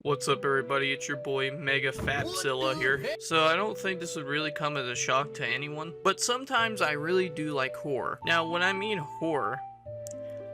What's up, everybody? It's your boy Mega Fapzilla here. So I don't think this would really come as a shock to anyone, but sometimes I really do like horror. Now when I mean horror,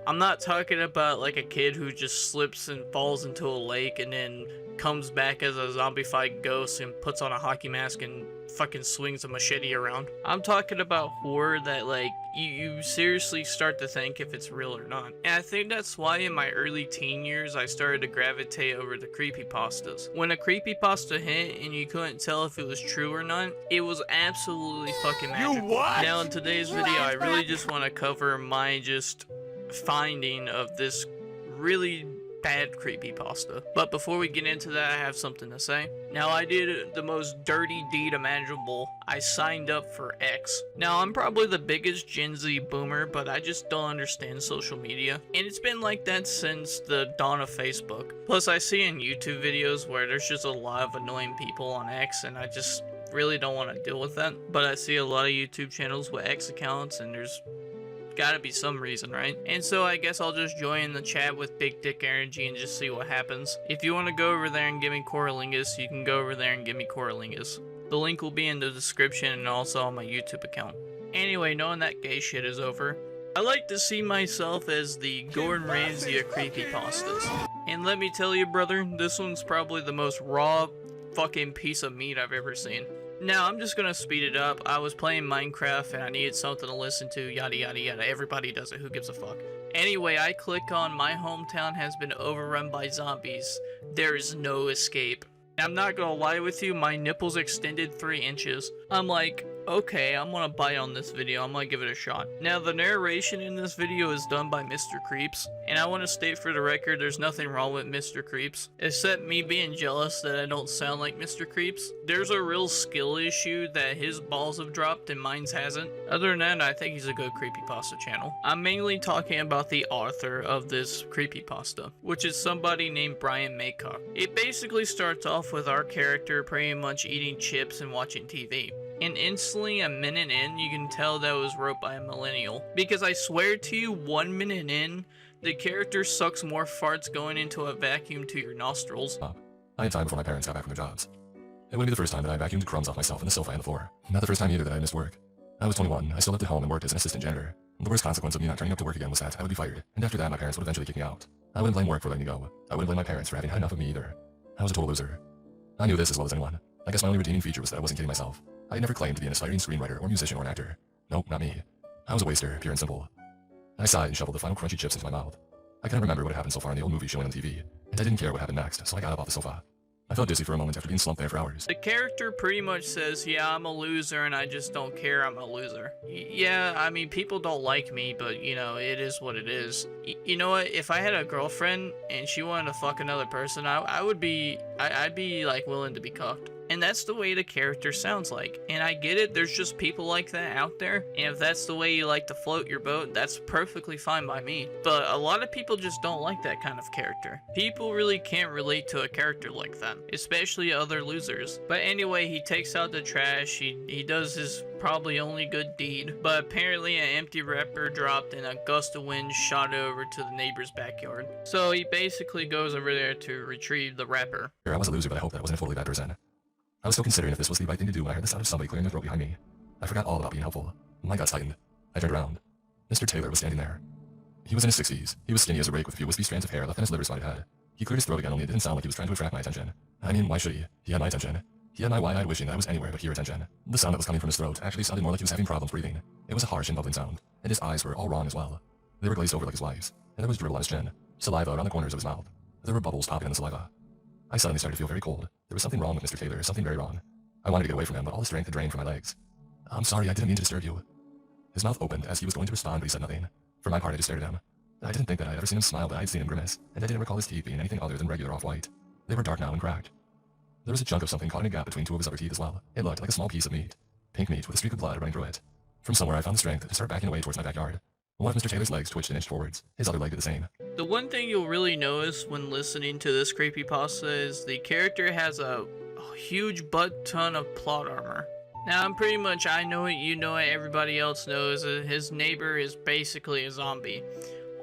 I'm not talking about like a kid who just slips and falls into a lake and then comes back as a zombified ghost and puts on a hockey mask and fucking swings a machete around. I'm talking about horror that like you seriously start to think if it's real or not. And I think that's why in my early teen years I started to gravitate over the creepypastas. When a creepypasta hit and you couldn't tell if it was true or not, it was absolutely fucking magical. Now in today's video I really just want to cover my finding of this really bad creepypasta. But before we get into that, I have something to say. Now, I did the most dirty deed imaginable. I signed up for X. Now, I'm probably the biggest Gen Z boomer, but I just don't understand social media. And it's been like that since the dawn of Facebook. Plus, I see in YouTube videos where there's just a lot of annoying people on X, and I just really don't want to deal with that. But I see a lot of YouTube channels with X accounts, and there's gotta be some reason, right? And so I guess I'll just join the chat with Big Dick Energy and just see what happens. If you want to go over there and give me Coralingus, you can go over there and give me Coralingus. The link will be in the description and also on my YouTube account. Anyway, knowing that gay shit is over, I like to see myself as the Gordon Ramsay of creepypastas. And let me tell you, brother, this one's probably the most raw fucking piece of meat I've ever seen. Now, I'm just gonna speed it up. I was playing Minecraft and I needed something to listen to, yada yada yada. Everybody does it, who gives a fuck? Anyway, I click on my hometown has been overrun by zombies. There is no escape. I'm not gonna lie with you, my nipples extended 3 inches. I'm like, okay, I'm gonna bite on this video, I'm gonna give it a shot. Now, the narration in this video is done by Mr. Creeps, and I want to state for the record, there's nothing wrong with Mr. Creeps, except me being jealous that I don't sound like Mr. Creeps. There's a real skill issue that his balls have dropped and mine's hasn't. Other than that, I think he's a good creepypasta channel. I'm mainly talking about the author of this creepypasta, which is somebody named Brian Maycock. It basically starts off with our character pretty much eating chips and watching TV. And instantly, a minute in, you can tell that was wrote by a millennial. Because I swear to you, 1 minute in, the character sucks more farts going into a vacuum to your nostrils. I had time before my parents got back from their jobs. It wouldn't be the first time that I vacuumed crumbs off myself and the sofa and the floor. Not the first time either that I missed work. I was 21, I still lived at home and worked as an assistant janitor. The worst consequence of me not turning up to work again was that I would be fired, and after that my parents would eventually kick me out. I wouldn't blame work for letting me go. I wouldn't blame my parents for having had enough of me either. I was a total loser. I knew this as well as anyone. I guess my only redeeming feature was that I wasn't kidding myself. I had never claimed to be an aspiring screenwriter or musician or an actor. Nope, not me. I was a waster, pure and simple. I sighed and shoveled the final crunchy chips into my mouth. I couldn't remember what had happened so far in the old movie showing on TV, and I didn't care what happened next, so I got up off the sofa. I felt dizzy for a moment after being slumped there for hours. The character pretty much says, yeah, I'm a loser and I just don't care, I'm a loser. Yeah, I mean, people don't like me, but, you know, it is what it is. You know what, if I had a girlfriend and she wanted to fuck another person, I'd be, like, willing to be cucked. And that's the way the character sounds like. And I get it, there's just people like that out there. And if that's the way you like to float your boat, that's perfectly fine by me. But a lot of people just don't like that kind of character. People really can't relate to a character like that, especially other losers. But anyway, he takes out the trash, he does his probably only good deed. But apparently an empty wrapper dropped and a gust of wind shot it over to the neighbor's backyard. So he basically goes over there to retrieve the wrapper. I was a loser, but I hope that I wasn't a totally bad person. I was still considering if this was the right thing to do when I heard the sound of somebody clearing their throat behind me. I forgot all about being helpful. My guts tightened. I turned around. Mr. Taylor was standing there. He was in his 60s. He was skinny as a rake with a few wispy strands of hair left on his liver-spotted head. He cleared his throat again, only it didn't sound like he was trying to attract my attention. I mean, why should he? He had my attention. He had my wide-eyed wishing that I was anywhere but here attention. The sound that was coming from his throat actually sounded more like he was having problems breathing. It was a harsh and bubbling sound, and his eyes were all wrong as well. They were glazed over like his wife's, and there was dribble on his chin, saliva around the corners of his mouth. There were bubbles popping in the saliva. I suddenly started to feel very cold. There was something wrong with Mr. Taylor, something very wrong. I wanted to get away from him, but all the strength had drained from my legs. I'm sorry, I didn't mean to disturb you. His mouth opened as he was going to respond, but he said nothing. For my part, I just stared at him. I didn't think that I had ever seen him smile, but I had seen him grimace, and I didn't recall his teeth being anything other than regular off-white. They were dark now and cracked. There was a chunk of something caught in a gap between two of his upper teeth as well. It looked like a small piece of meat. Pink meat with a streak of blood running through it. From somewhere I found the strength to start backing away towards my backyard. One of Mr. Taylor's legs twitched and inched forwards. His other leg did the same. The one thing you'll really notice when listening to this creepypasta is the character has a huge butt ton of plot armor. Now, I know it, you know it, everybody else knows his neighbor is basically a zombie.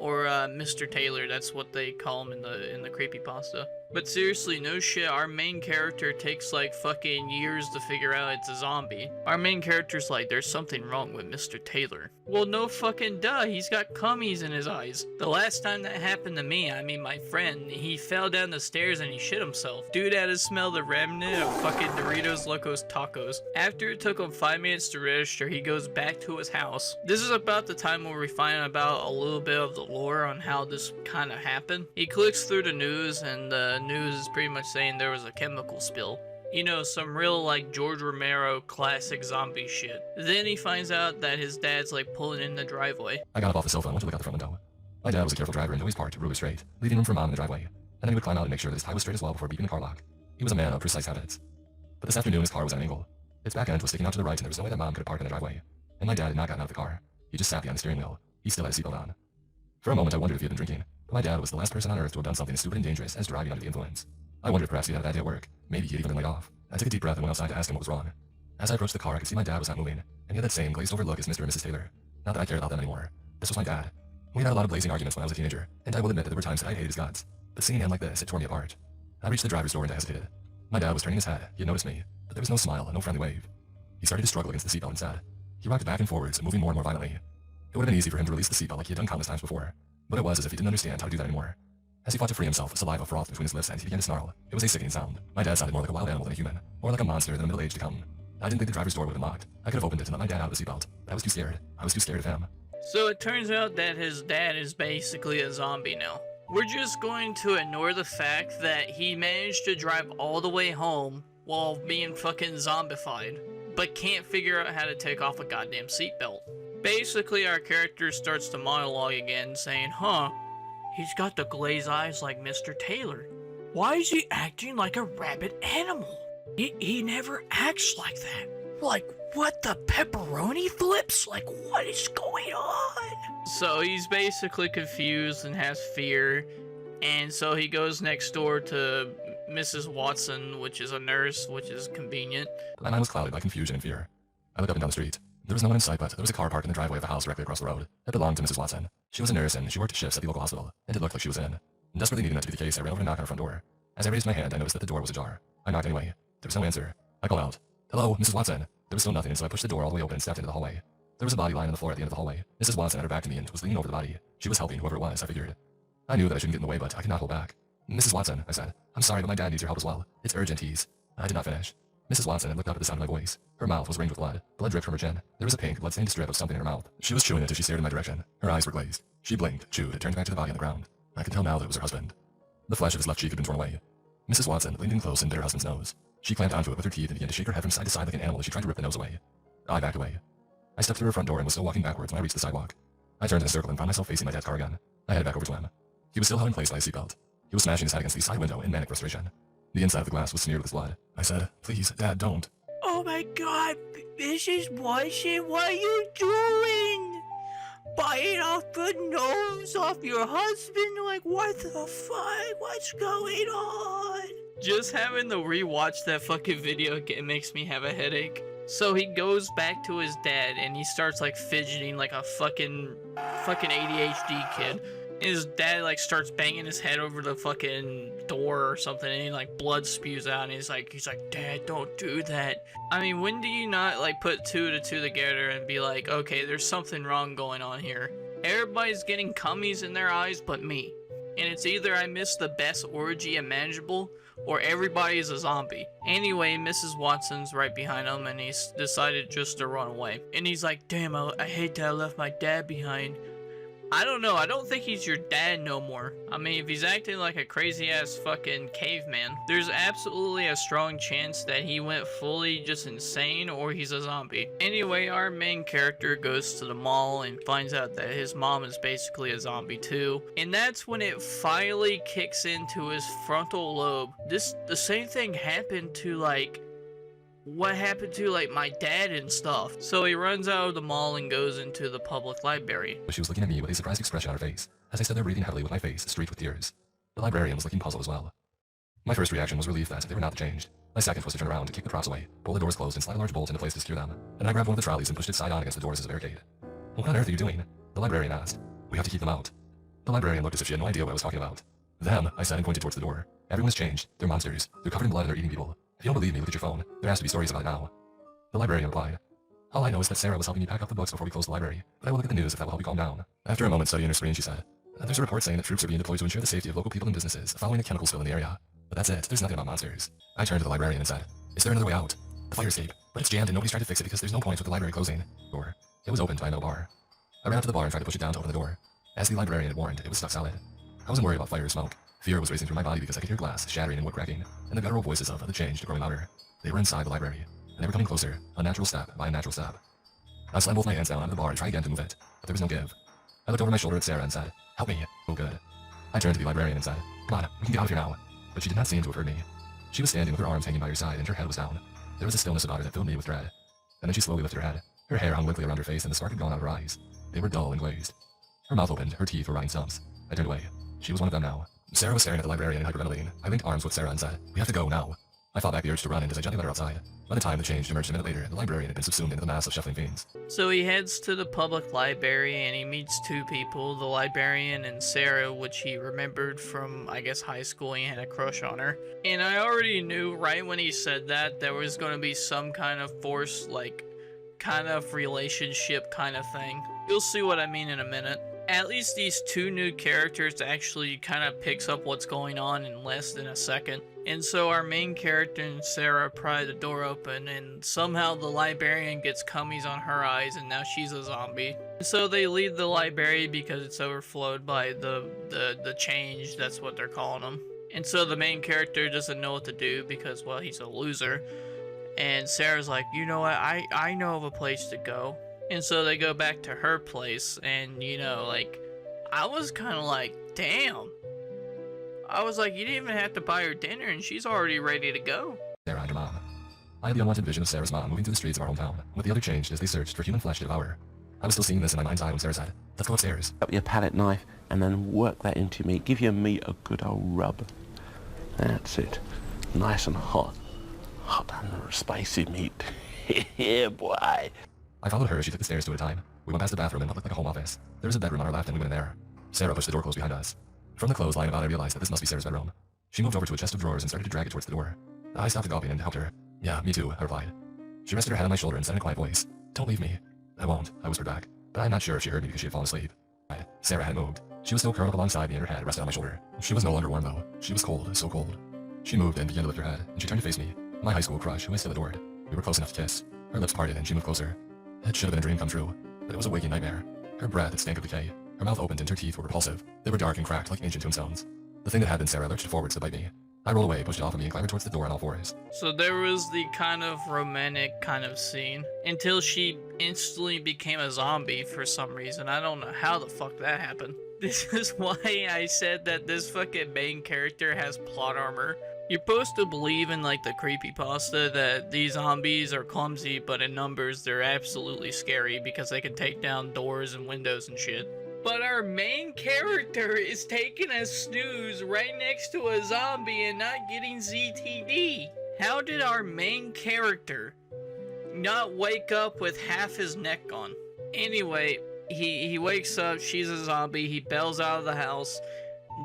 Or Mr. Taylor, that's what they call him in the creepypasta. But seriously, no shit, our main character takes like fucking years to figure out it's a zombie. Our main character's like, there's something wrong with Mr. Taylor. Well, no fucking duh, he's got cummies in his eyes. The last time that happened to me, I mean my friend, he fell down the stairs and he shit himself. Dude had to smell the remnant of fucking Doritos Locos Tacos. After it took him 5 minutes to register, he goes back to his house. This is about the time where we find about a little bit of the lore on how this kind of happened. He clicks through the news and the news is pretty much saying there was a chemical spill. You know, some real like George Romero classic zombie shit. Then he finds out that his dad's like pulling in the driveway. I got up off the sofa and went to look out the front window. My dad was a careful driver and always parked really straight, leaving room for Mom in the driveway. And then he would climb out and make sure that his tie was straight as well before beeping the car lock. He was a man of precise habits. But this afternoon his car was at an angle. Its back end was sticking out to the right and there was no way that Mom could have parked in the driveway. And my dad had not gotten out of the car. He just sat behind the steering wheel. He still had a seatbelt on. For a moment I wondered if he had been drinking, but my dad was the last person on earth to have done something as stupid and dangerous as driving under the influence. I wondered if perhaps he had a bad day at work. Maybe he had even been laid off. I took a deep breath and went outside to ask him what was wrong. As I approached the car I could see my dad was not moving, and he had that same glazed over look as Mr. and Mrs. Taylor. Not that I cared about them anymore. This was my dad. We had a lot of blazing arguments when I was a teenager, and I will admit that there were times that I hated his guts. But seeing him like this, it tore me apart. I reached the driver's door and I hesitated. My dad was turning his head. He had noticed me, but there was no smile, no friendly wave. He started to struggle against the seatbelt instead. He rocked back and forwards, moving more and more violently. It would have been easy for him to release the seatbelt like he had done countless times before, but it was as if he didn't understand how to do that anymore. As he fought to free himself, saliva frothed between his lips and he began to snarl. It was a sickening sound. My dad sounded more like a wild animal than a human, more like a monster than a middle-aged to come. I didn't think the driver's door would have been locked. I could have opened it and let my dad out of the seatbelt, but I was too scared. I was too scared of him. So it turns out that his dad is basically a zombie now. We're just going to ignore the fact that he managed to drive all the way home while being fucking zombified, but can't figure out how to take off a goddamn seatbelt. Basically, our character starts to monologue again, saying, he's got the glazed eyes like Mr. Taylor. Why is he acting like a rabid animal? He never acts like that. Like, what the pepperoni flips? Like, what is going on? So he's basically confused and has fear, and so he goes next door to Mrs. Watson, which is a nurse, which is convenient. My mind was clouded by confusion and fear. I looked up and down the street. There was no one in sight, but there was a car parked in the driveway of a house directly across the road. It belonged to Mrs. Watson. She was a nurse and she worked shifts at the local hospital, and it looked like she was in. Desperately needing that to be the case, I ran over to knock on her front door. As I raised my hand, I noticed that the door was ajar. I knocked anyway. There was no answer. I called out, "Hello, Mrs. Watson." There was still nothing, so I pushed the door all the way open and stepped into the hallway. There was a body lying on the floor at the end of the hallway. Mrs. Watson had her back to me and was leaning over the body. She was helping whoever it was, I figured. I knew that I shouldn't get in the way, but I could not hold back. "Mrs. Watson," I said, "I'm sorry, but my dad needs your help as well. It's urgent, he's..." I did not finish. Mrs. Watson had looked up at the sound of my voice. Her mouth was ringed with blood. Blood dripped from her chin. There was a pink, blood-stained strip of something in her mouth. She was chewing it as she stared in my direction. Her eyes were glazed. She blinked, chewed, and turned back to the body on the ground. I could tell now that it was her husband. The flesh of his left cheek had been torn away. Mrs. Watson leaned in close and bit her husband's nose. She clamped onto it with her teeth and began to shake her head from side to side like an animal as she tried to rip the nose away. I backed away. I stepped through her front door and was still walking backwards when I reached the sidewalk. I turned in a circle and found myself facing my dad's car again. I headed back over to him. He was still held in place by his seatbelt. He was smashing his head against the side window in manic frustration. The inside of the glass was smeared with his blood. I said, "Please, Dad, don't." Oh my god, Mrs. Watson, what are you doing? Biting off the nose off your husband? Like, what the fuck? What's going on? Just having to rewatch that fucking video again makes me have a headache. So he goes back to his dad and he starts like fidgeting like a fucking ADHD kid. And his dad like starts banging his head over the fucking door or something, and he like blood spews out, and he's like, "Dad, don't do that." I mean, when do you not like put two to two together and be like, okay, there's something wrong going on here? Everybody's getting cummies in their eyes but me. And it's either I missed the best orgy imaginable, or everybody's a zombie. Anyway, Mrs. Watson's right behind him, and he's decided just to run away. And he's like, "Damn, I hate that I left my dad behind." I don't know, I don't think he's your dad no more. I mean, if he's acting like a crazy ass fucking caveman, there's absolutely a strong chance that he went fully just insane or he's a zombie. Anyway, our main character goes to the mall and finds out that his mom is basically a zombie too. And that's when it finally kicks into his frontal lobe. The same thing happened to what happened to my dad and stuff. So he runs out of the mall and goes into the public library. But she was looking at me with a surprised expression on her face, as I stood there breathing heavily with my face streaked with tears. The librarian was looking puzzled as well. My first reaction was relief that they were not changed. My second was to turn around and kick the props away, pull the doors closed and slide a large bolt into place to secure them. Then I grabbed one of the trolleys and pushed it side on against the doors as a barricade. "What on earth are you doing?" the librarian asked. "We have to keep them out." The librarian looked as if she had no idea what I was talking about. "Them," I said and pointed towards the door. Everyone's changed. They're monsters. They're covered in blood and they're eating people. If you don't believe me, look at your phone. There has to be stories about it now. The librarian replied. All I know is that Sarah was helping me pack up the books before we closed the library, but I will look at the news if that will help you calm down. After a moment studying her screen, she said, there's a report saying that troops are being deployed to ensure the safety of local people and businesses following a chemical spill in the area. But that's it. There's nothing about monsters. I turned to the librarian and said, is there another way out? The fire escape, but it's jammed and nobody's tried to fix it because there's no point with the library closing. Door. It was opened by a metal bar. I ran out to the bar and tried to push it down to open the door. As the librarian had warned, it was stuck solid. I wasn't worried about fire or smoke. Fear was racing through my body because I could hear glass shattering and wood cracking, and the guttural voices of the changed growing louder. They were inside the library, and they were coming closer, a natural step by a natural step. I slammed both my hands down onto the bar and tried again to move it, but there was no give. I looked over my shoulder at Sarah and said, help me. Oh good. I turned to the librarian and said, come on, we can get out of here now. But she did not seem to have heard me. She was standing with her arms hanging by her side and her head was down. There was a stillness about her that filled me with dread. And then she slowly lifted her head. Her hair hung limply around her face and the spark had gone out of her eyes. They were dull and glazed. Her mouth opened, her teeth were rotting stumps. I turned away. She was one of them now. Sarah was staring at the librarian and hyperventilating. I linked arms with Sarah and said, we have to go now. I fought back the urge to run and as I gently let her outside. By the time the change emerged a minute later, the librarian had been subsumed into the mass of shuffling fiends. So he heads to the public library and he meets two people, the librarian and Sarah, which he remembered from, I guess, high school. He had a crush on her. And I already knew right when he said that there was going to be some kind of forced, like, kind of relationship kind of thing. You'll see what I mean in a minute. At least these two new characters actually kind of picks up what's going on in less than a second. And so our main character and Sarah pry the door open and somehow the librarian gets cummies on her eyes and now she's a zombie. And so they leave the library because it's overflowed by the change, that's what they're calling them. And so the main character doesn't know what to do because, well, he's a loser. And Sarah's like, you know what, I know of a place to go. And so they go back to her place and, you know, like, I was kind of like, damn. I was like, you didn't even have to buy her dinner and she's already ready to go. Sarah and her mom. I had the unwanted vision of Sarah's mom moving through the streets of our hometown, with the other changed as they searched for human flesh to devour. I was still seeing this in my mind's eye when Sarah said, let's go upstairs. Up your palette knife and then work that into meat. Give your meat a good old rub. That's it. Nice and hot. Hot and spicy meat. Yeah, boy. I followed her as she took the stairs two at a time. We went past the bathroom and what looked like a home office. There was a bedroom on our left and we went in there. Sarah pushed the door closed behind us. From the clothes lying about, I realized that this must be Sarah's bedroom. She moved over to a chest of drawers and started to drag it towards the door. I stopped the gawping and helped her. Yeah, me too, I replied. She rested her head on my shoulder and said in a quiet voice, don't leave me. I won't, I whispered back. But I'm not sure if she heard me because she had fallen asleep. Sarah had moved. She was still curled up alongside me and her head rested on my shoulder. She was no longer warm though. She was cold, so cold. She moved and began to lift her head, and she turned to face me, my high school crush, who I still adored. We were close enough to kiss. Her lips parted and she moved closer. It should have been a dream come true, but it was a waking nightmare. Her breath, it stank of decay. Her mouth opened and her teeth were repulsive. They were dark and cracked like ancient tombstones. The thing that had been Sarah lurched forwards to bite me. I rolled away, pushed it off of me, and clambered towards the door on all fours. So there was the kind of romantic kind of scene until she instantly became a zombie for some reason. I don't know how the fuck that happened. This is why I said that this fucking main character has plot armor. You're supposed to believe in like the creepypasta that these zombies are clumsy, but in numbers they're absolutely scary because they can take down doors and windows and shit. But our main character is taking a snooze right next to a zombie and not getting ZTD. How did our main character not wake up with half his neck gone? Anyway, he wakes up, she's a zombie, he bails out of the house.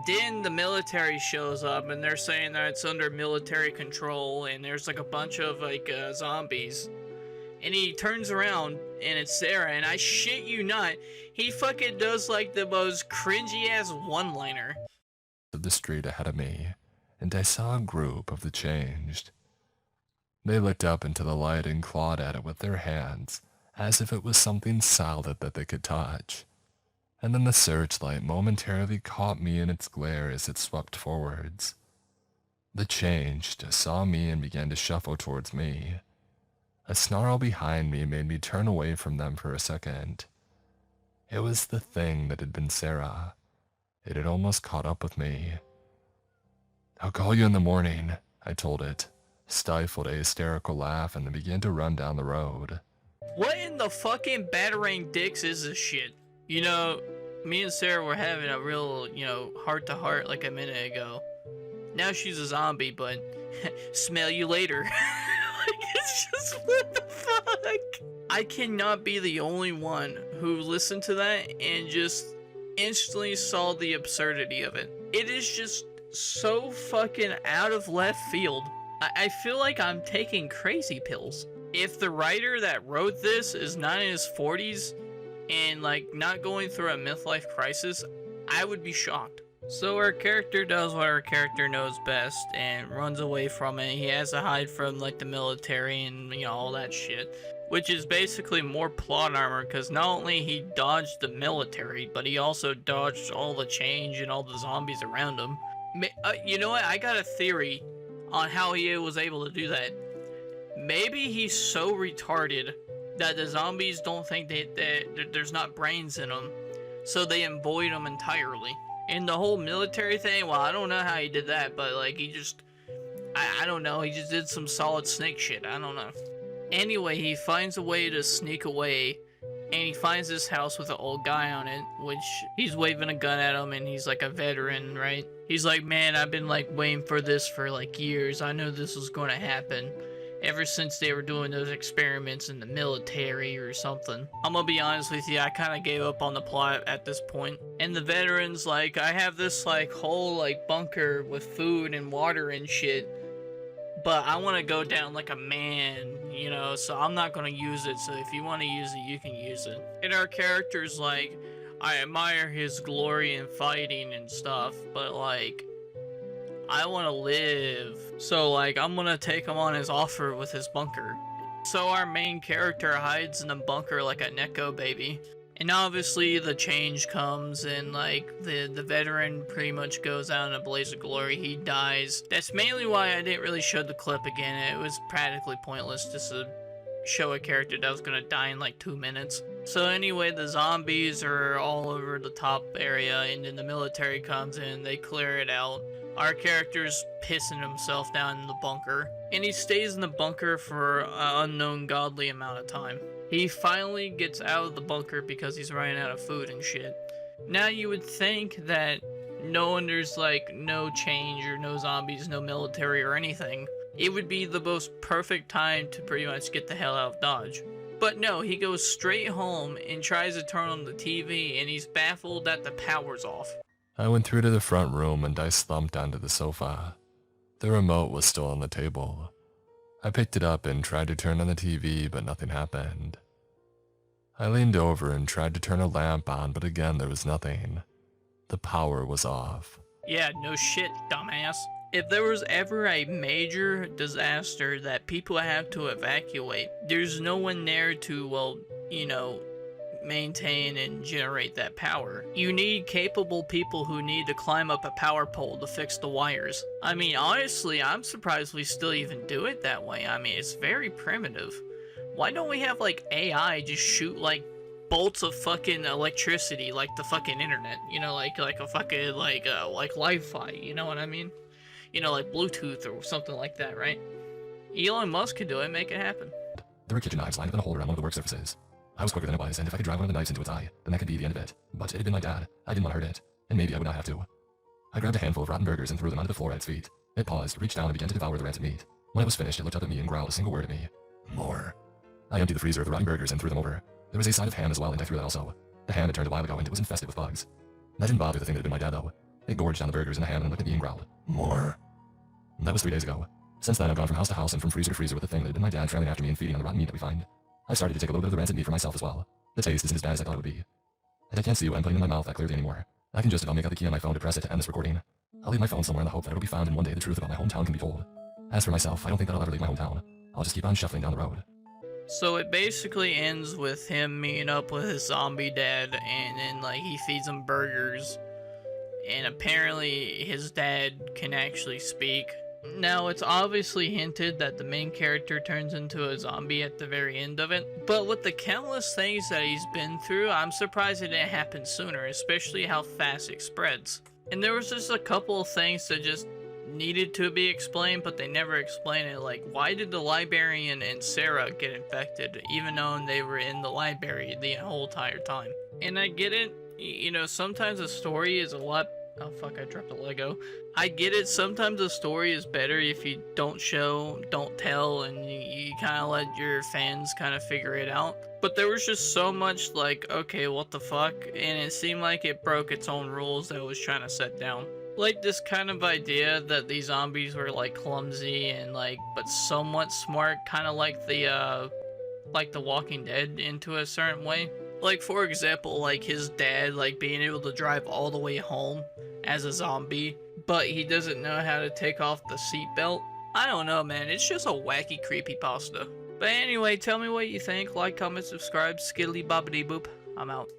Then the military shows up and they're saying that it's under military control and there's like a bunch of like zombies. And he turns around and it's Sarah, and I shit you not, he fucking does like the most cringy ass one-liner. The street ahead of me, and I saw a group of the changed. They looked up into the light and clawed at it with their hands, as if it was something solid that they could touch. And then the searchlight momentarily caught me in its glare as it swept forwards. The changed saw me and began to shuffle towards me. A snarl behind me made me turn away from them for a second. It was the thing that had been Sarah. It had almost caught up with me. I'll call you in the morning, I told it, stifled a hysterical laugh, and then began to run down the road. What in the fucking battering dicks is this shit? You know, me and Sarah were having a real, heart-to-heart like a minute ago. Now she's a zombie, but smell you later. Like, it's just, what the fuck? I cannot be the only one who listened to that and just instantly saw the absurdity of it. It is just so fucking out of left field. I feel like I'm taking crazy pills. If the writer that wrote this is not in his 40s and like not going through a midlife crisis, I would be shocked. So our character does what our character knows best and runs away from it. He has to hide from like the military and all that shit, which is basically more plot armor because not only he dodged the military, but he also dodged all the change and all the zombies around him. You know what? I got a theory on how he was able to do that. Maybe he's so retarded that the zombies don't think that there's not brains in them, so they avoid him entirely. And the whole military thing, well, I don't know how he did that, but like he just, I don't know, he just did some solid snake shit, I don't know. Anyway, he finds a way to sneak away, and he finds this house with an old guy on it, which he's waving a gun at him, and he's like a veteran, right? He's like, man, I've been like waiting for this for like years, I knew this was going to happen. Ever since they were doing those experiments in the military or something. I'm gonna be honest with you, I kind of gave up on the plot at this point. And the veteran's like, I have this like whole like bunker with food and water and shit, but I want to go down like a man, so I'm not gonna use it, so if you want to use it, you can use it. And our character's like, I admire his glory in fighting and stuff, but like, I want to live. So like, I'm gonna take him on his offer with his bunker. So our main character hides in a bunker like a Neko baby. And obviously the change comes and like the veteran pretty much goes out in a blaze of glory. He dies. That's mainly why I didn't really show the clip again. It was practically pointless just to show a character that was gonna die in like 2 minutes. So anyway, the zombies are all over the top area and then the military comes in, they clear it out. Our character's pissing himself down in the bunker, and he stays in the bunker for an unknown godly amount of time. He finally gets out of the bunker because he's running out of food and shit. Now you would think that there's like no change or no zombies, no military or anything. It would be the most perfect time to pretty much get the hell out of Dodge. But no, he goes straight home and tries to turn on the TV and he's baffled that the power's off. I went through to the front room and I slumped onto the sofa. The remote was still on the table. I picked it up and tried to turn on the TV, but nothing happened. I leaned over and tried to turn a lamp on, but again there was nothing. The power was off. Yeah, no shit, dumbass. If there was ever a major disaster that people have to evacuate, there's no one there to, maintain and generate that power. You need capable people who need to climb up a power pole to fix the wires. I mean, honestly, I'm surprised we still even do it that way. I mean, it's very primitive. Why don't we have like AI just shoot like bolts of fucking electricity like the fucking internet? Like a fucking like Wi-Fi, you know what I mean? Like Bluetooth or something like that, right? Elon Musk could do it, make it happen. There were kitchen knives lined up in a hole around one of the work surfaces. I was quicker than it was, and if I could drive one of the knives into its eye, then that could be the end of it. But it had been my dad. I didn't want to hurt it, and maybe I would not have to. I grabbed a handful of rotten burgers and threw them onto the floor at its feet. It paused, reached down, and began to devour the rancid meat. When it was finished, it looked up at me and growled a single word at me. More. I emptied the freezer of the rotten burgers and threw them over. There was a side of ham as well, and I threw that also. The ham had turned a while ago, and it was infested with bugs. That didn't bother the thing that had been my dad, though. It gorged on the burgers and the ham and looked at me and growled. More. That was 3 days ago. Since then, I've gone from house to house and from freezer to freezer with the thing that had been my dad trailing after me and feeding on the rotten meat that we find. I started to take a little bit of the rancid meat for myself as well. The taste isn't as bad as I thought it would be. And I can't see what I'm putting in my mouth that clearly anymore. I can just about make out the key on my phone to press it to end this recording. I'll leave my phone somewhere in the hope that it'll be found and one day the truth about my hometown can be told. As for myself, I don't think that I'll ever leave my hometown. I'll just keep on shuffling down the road. So it basically ends with him meeting up with his zombie dad, and then like he feeds him burgers, and apparently his dad can actually speak. Now, it's obviously hinted that the main character turns into a zombie at the very end of it, but with the countless things that he's been through, I'm surprised it didn't happen sooner, especially how fast it spreads. And there was just a couple of things that just needed to be explained, but they never explained it, like why did the librarian and Sarah get infected, even though they were in the library the whole entire time? And I get it, sometimes a story is a lot... Oh fuck, I dropped a Lego. I get it, sometimes a story is better if you don't show, don't tell, and you kind of let your fans kind of figure it out. But there was just so much like, okay, what the fuck? And it seemed like it broke its own rules that it was trying to set down. Like this kind of idea that these zombies were like clumsy and like, but somewhat smart, kind of like the Walking Dead into a certain way. Like for example, like his dad like being able to drive all the way home as a zombie, but he doesn't know how to take off the seatbelt. I don't know, man. It's just a wacky creepypasta. But anyway, tell me what you think. Like, comment, subscribe, skiddly bobbity boop. I'm out.